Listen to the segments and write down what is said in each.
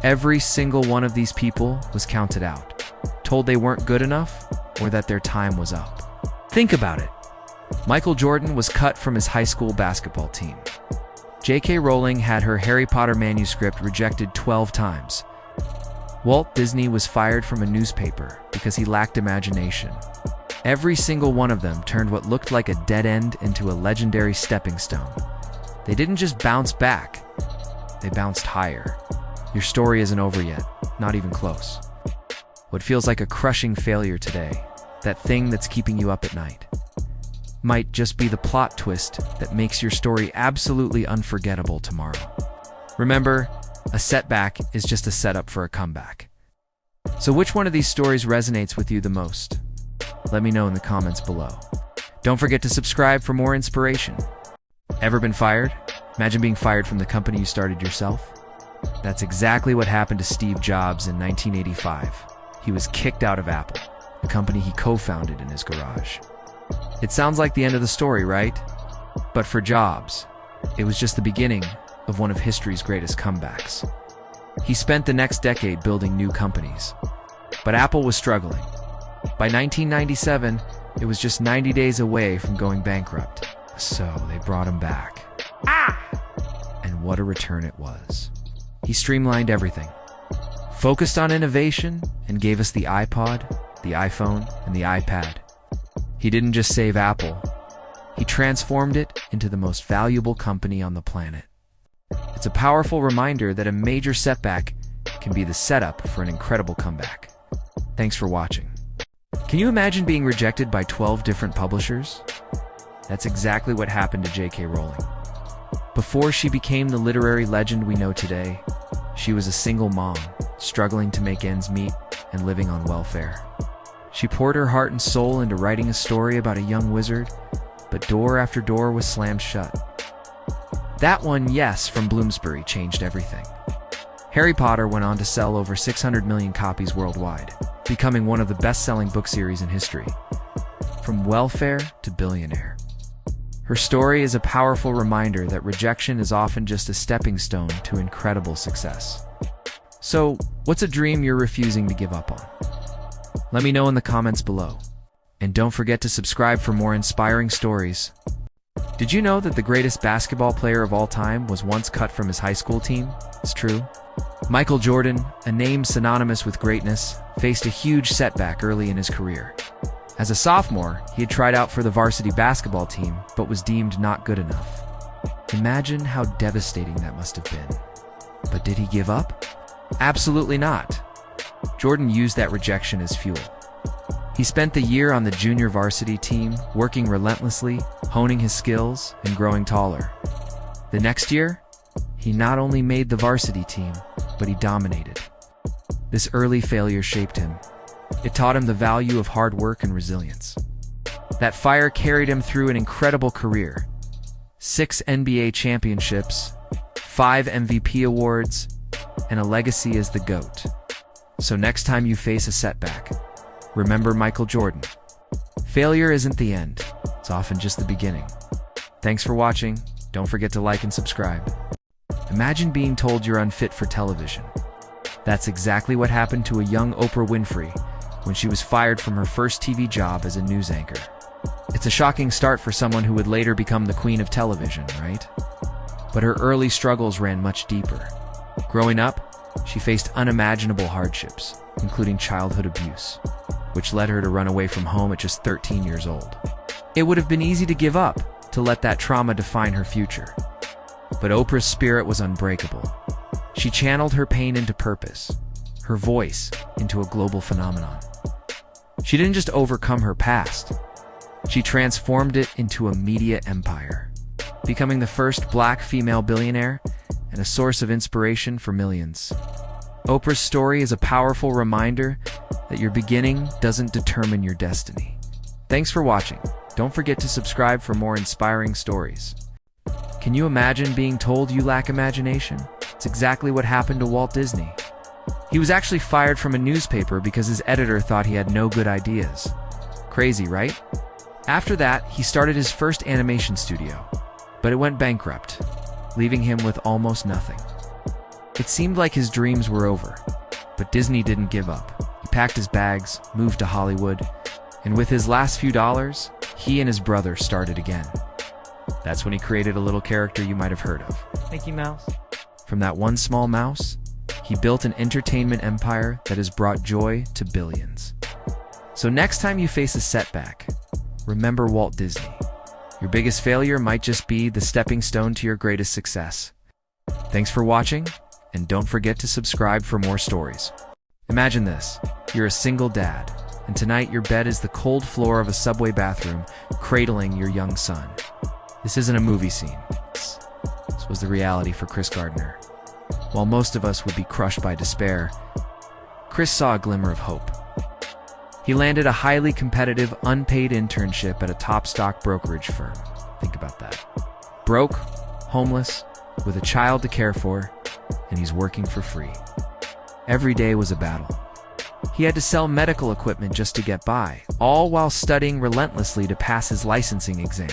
Every single one of these people was counted out, told they weren't good enough or that their time was up. Think about it. Michael Jordan was cut from his high school basketball team. J.K. Rowling had her Harry Potter manuscript rejected 12 times. Walt Disney was fired from a newspaper because he lacked imagination. Every single one of them turned what looked like a dead end into a legendary stepping stone. They didn't just bounce back, they bounced higher. Your story isn't over yet, not even close. What feels like a crushing failure today, that thing that's keeping you up at night, might just be the plot twist that makes your story absolutely unforgettable tomorrow. Remember, a setback is just a setup for a comeback. So which one of these stories resonates with you the most? Let me know in the comments below. Don't forget to subscribe for more inspiration. Ever been fired? Imagine being fired from the company you started yourself. That's exactly what happened to Steve Jobs in 1985. He was kicked out of Apple, the company he co-founded in his garage. It sounds like the end of the story, right? But for Jobs, it was just the beginning of one of history's greatest comebacks. He spent the next decade building new companies, but Apple was struggling. By 1997, it was just 90 days away from going bankrupt, so they brought him back. And what a return it was. He streamlined everything, focused on innovation, and gave us the iPod, the iPhone, and the iPad. He didn't just save Apple, he transformed it into the most valuable company on the planet. It's a powerful reminder that a major setback can be the setup for an incredible comeback. Thanks for watching. Can you imagine being rejected by 12 different publishers? That's exactly what happened to J.K. Rowling. Before she became the literary legend we know today, she was a single mom, struggling to make ends meet and living on welfare. She poured her heart and soul into writing a story about a young wizard, but door after door was slammed shut. That one yes from Bloomsbury changed everything. Harry Potter went on to sell over 600 million copies worldwide, becoming one of the best-selling book series in history. From welfare to billionaire. Her story is a powerful reminder that rejection is often just a stepping stone to incredible success. So, what's a dream you're refusing to give up on? Let me know in the comments below. And don't forget to subscribe for more inspiring stories. Did you know that the greatest basketball player of all time was once cut from his high school team? It's true. Michael Jordan, a name synonymous with greatness, faced a huge setback early in his career. As a sophomore, he had tried out for the varsity basketball team, but was deemed not good enough. Imagine how devastating that must have been. But did he give up? Absolutely not. Jordan used that rejection as fuel. He spent the year on the junior varsity team, working relentlessly, honing his skills, and growing taller. The next year, he not only made the varsity team, but he dominated. This early failure shaped him. It taught him the value of hard work and resilience. That fire carried him through an incredible career. 6 NBA championships, 5 MVP awards, and a legacy as the GOAT. So next time you face a setback, remember Michael Jordan. Failure isn't the end. It's often just the beginning. Thanks for watching. Don't forget to like and subscribe. Imagine being told you're unfit for television. That's exactly what happened to a young Oprah Winfrey when she was fired from her first TV job as a news anchor. It's a shocking start for someone who would later become the queen of television, right? But her early struggles ran much deeper. Growing up, she faced unimaginable hardships, including childhood abuse, which led her to run away from home at just 13 years old. It would have been easy to give up, to let that trauma define her future. But Oprah's spirit was unbreakable. She channeled her pain into purpose, her voice into a global phenomenon. She didn't just overcome her past, she transformed it into a media empire, becoming the first Black female billionaire and a source of inspiration for millions. Oprah's story is a powerful reminder that your beginning doesn't determine your destiny. Thanks for watching. Don't forget to subscribe for more inspiring stories. Can you imagine being told you lack imagination? It's exactly what happened to Walt Disney. He was actually fired from a newspaper because his editor thought he had no good ideas. Crazy, right? After that, he started his first animation studio, but it went bankrupt, leaving him with almost nothing. It seemed like his dreams were over, but Disney didn't give up. He packed his bags, moved to Hollywood, and with his last few dollars, he and his brother started again. That's when he created a little character you might have heard of. Mickey Mouse. From that one small mouse, he built an entertainment empire that has brought joy to billions. So next time you face a setback, remember Walt Disney. Your biggest failure might just be the stepping stone to your greatest success. Thanks for watching, and don't forget to subscribe for more stories. Imagine this: you're a single dad, and tonight your bed is the cold floor of a subway bathroom, cradling your young son. This isn't a movie scene. This was the reality for Chris Gardner. While most of us would be crushed by despair, Chris saw a glimmer of hope. He landed a highly competitive, unpaid internship at a top stock brokerage firm. Think about that. Broke, homeless, with a child to care for, and he's working for free. Every day was a battle. He had to sell medical equipment just to get by, all while studying relentlessly to pass his licensing exam.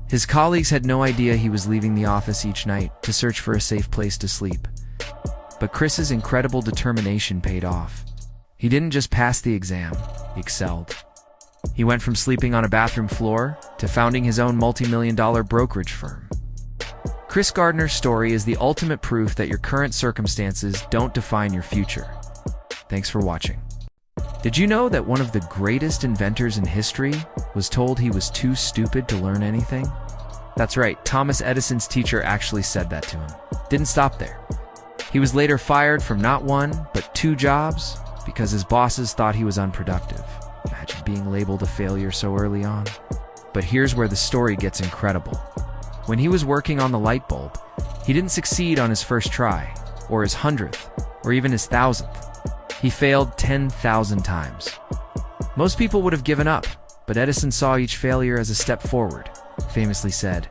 His colleagues had no idea he was leaving the office each night to search for a safe place to sleep. But Chris's incredible determination paid off. He didn't just pass the exam, he excelled. He went from sleeping on a bathroom floor to founding his own multi-million-dollar brokerage firm. Chris Gardner's story is the ultimate proof that your current circumstances don't define your future. Thanks for watching. Did you know that one of the greatest inventors in history was told he was too stupid to learn anything? That's right, Thomas Edison's teacher actually said that to him. Didn't stop there. He was later fired from not one, but 2 jobs because his bosses thought he was unproductive. Imagine being labeled a failure so early on. But here's where the story gets incredible. When he was working on the light bulb, he didn't succeed on his first try, or his 100th, or even his 1000th. He failed 10,000 times. Most people would have given up, but Edison saw each failure as a step forward. Famously said,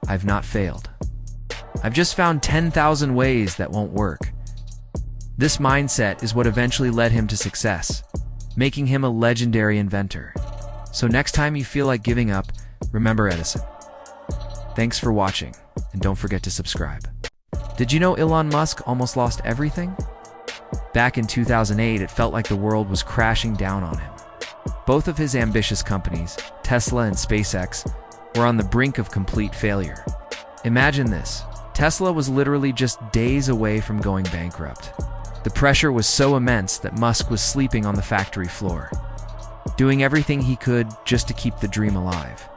"I've not failed. I've just found 10,000 ways that won't work." This mindset is what eventually led him to success, making him a legendary inventor. So next time you feel like giving up, remember Edison. Thanks for watching, and don't forget to subscribe. Did you know Elon Musk almost lost everything? Back in 2008, it felt like the world was crashing down on him. Both of his ambitious companies, Tesla and SpaceX, were on the brink of complete failure. Imagine this: Tesla was literally just days away from going bankrupt. The pressure was so immense that Musk was sleeping on the factory floor, doing everything he could just to keep the dream alive.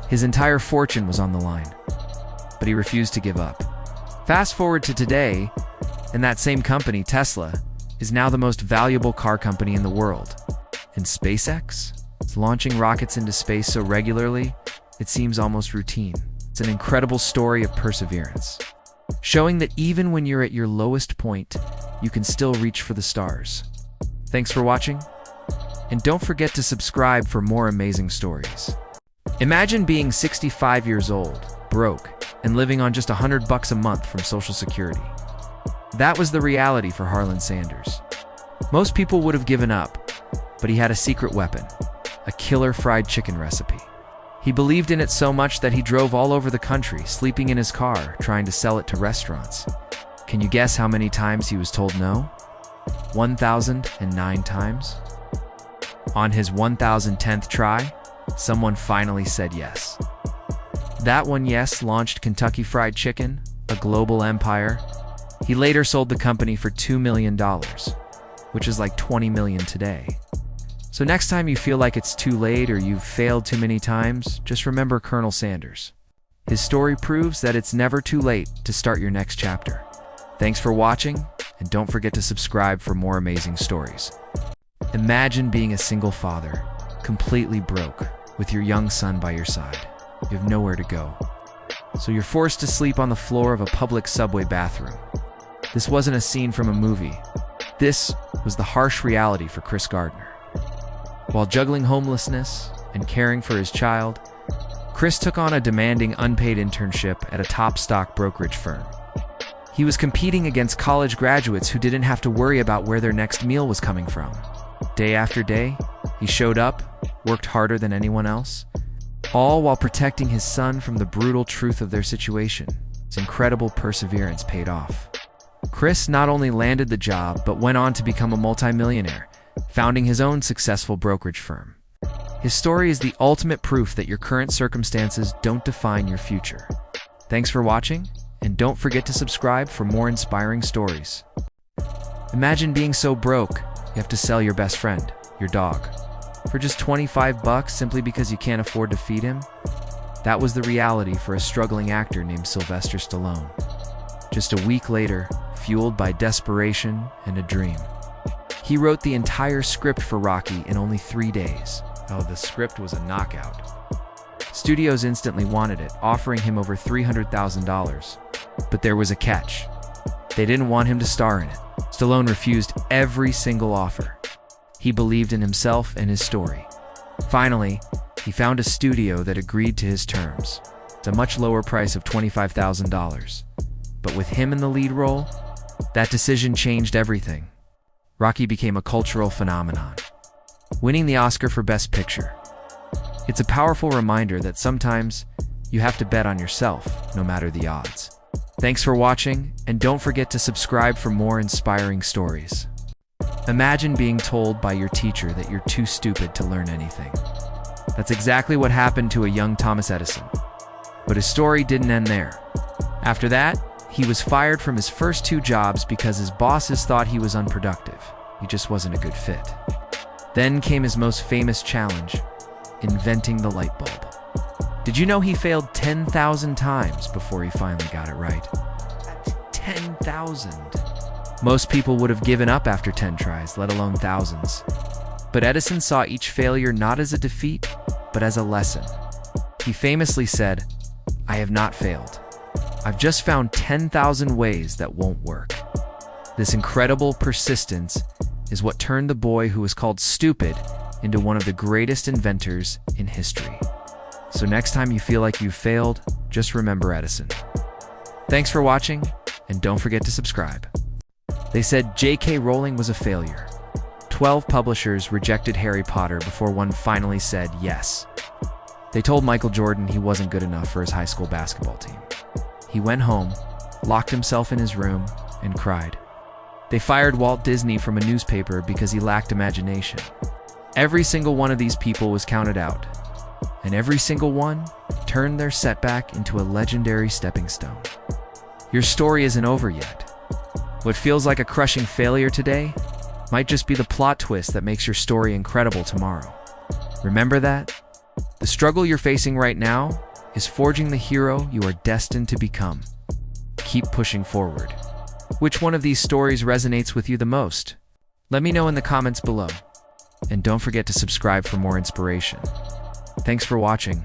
His entire fortune was on the line, but he refused to give up. Fast forward to today, and that same company, Tesla, is now the most valuable car company in the world. And SpaceX is launching rockets into space so regularly, it seems almost routine. It's an incredible story of perseverance, showing that even when you're at your lowest point, you can still reach for the stars. Thanks for watching, and don't forget to subscribe for more amazing stories. Imagine being 65 years old, broke, and living on just $100 a month from Social Security. That was the reality for Harlan Sanders. Most people would have given up, but he had a secret weapon, a killer fried chicken recipe. He believed in it so much that he drove all over the country, sleeping in his car, trying to sell it to restaurants. Can you guess how many times he was told no? 1,009 times. On his 1,010th try, someone finally said yes. That one yes launched Kentucky Fried Chicken, a global empire. He later sold the company for $2 million, which is like $20 million today. So next time you feel like it's too late or you've failed too many times, just remember Colonel Sanders. His story proves that it's never too late to start your next chapter. Thanks for watching, and don't forget to subscribe for more amazing stories. Imagine being a single father, completely broke, with your young son by your side. You have nowhere to go. So you're forced to sleep on the floor of a public subway bathroom. This wasn't a scene from a movie. This was the harsh reality for Chris Gardner. While juggling homelessness and caring for his child, Chris took on a demanding unpaid internship at a top stock brokerage firm. He was competing against college graduates who didn't have to worry about where their next meal was coming from. Day after day, he showed up, worked harder than anyone else, all while protecting his son from the brutal truth of their situation. His incredible perseverance paid off. Chris not only landed the job, but went on to become a multimillionaire, founding his own successful brokerage firm. His story is the ultimate proof that your current circumstances don't define your future. Thanks for watching, and don't forget to subscribe for more inspiring stories. Imagine being so broke, you have to sell your best friend, your dog, for just $25 simply because you can't afford to feed him. That was the reality for a struggling actor named Sylvester Stallone. Just a week later, fueled by desperation and a dream, he wrote the entire script for Rocky in only 3 days. Oh, the script was a knockout. Studios instantly wanted it, offering him over $300,000. But there was a catch. They didn't want him to star in it. Stallone refused every single offer. He believed in himself and his story. Finally, he found a studio that agreed to his terms. It's a much lower price of $25,000. But with him in the lead role, that decision changed everything. Rocky became a cultural phenomenon, winning the Oscar for Best Picture. It's a powerful reminder that sometimes you have to bet on yourself, no matter the odds. Thanks for watching, and don't forget to subscribe for more inspiring stories. Imagine being told by your teacher that you're too stupid to learn anything. That's exactly what happened to a young Thomas Edison. But his story didn't end there. After that, he was fired from his first 2 jobs because his bosses thought he was unproductive. He just wasn't a good fit. Then came his most famous challenge, inventing the light bulb. Did you know he failed 10,000 times before he finally got it right? That's 10,000. Most people would have given up after 10 tries, let alone thousands. But Edison saw each failure not as a defeat, but as a lesson. He famously said, "I have not failed. I've just found 10,000 ways that won't work." This incredible persistence is what turned the boy who was called stupid into one of the greatest inventors in history. So next time you feel like you've failed, just remember Edison. Thanks for watching, and don't forget to subscribe. They said J.K. Rowling was a failure. 12 publishers rejected Harry Potter before one finally said yes. They told Michael Jordan he wasn't good enough for his high school basketball team. He went home, locked himself in his room, and cried. They fired Walt Disney from a newspaper because he lacked imagination. Every single one of these people was counted out, and every single one turned their setback into a legendary stepping stone. Your story isn't over yet. What feels like a crushing failure today might just be the plot twist that makes your story incredible tomorrow. Remember that? The struggle you're facing right now is forging the hero you are destined to become. Keep pushing forward. Which one of these stories resonates with you the most? Let me know in the comments below. And don't forget to subscribe for more inspiration. Thanks for watching.